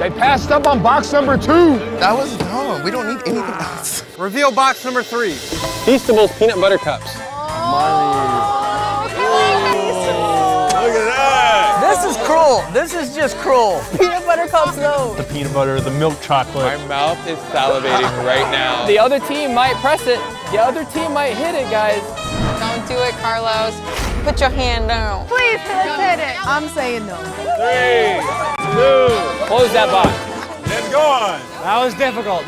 They passed up on box number 2. That was dumb. We don't need anything else. Reveal box number 3. Feastables peanut butter cups. This is cruel. This is just cruel. Peanut butter cups, though. The peanut butter, the milk chocolate. My mouth is salivating right now. The other team might press it. The other team might hit it, guys. Don't do it, Carlos. Put your hand down. Please hit it. I'm saying no. 3, 2, Close that box. and go on. That was difficult.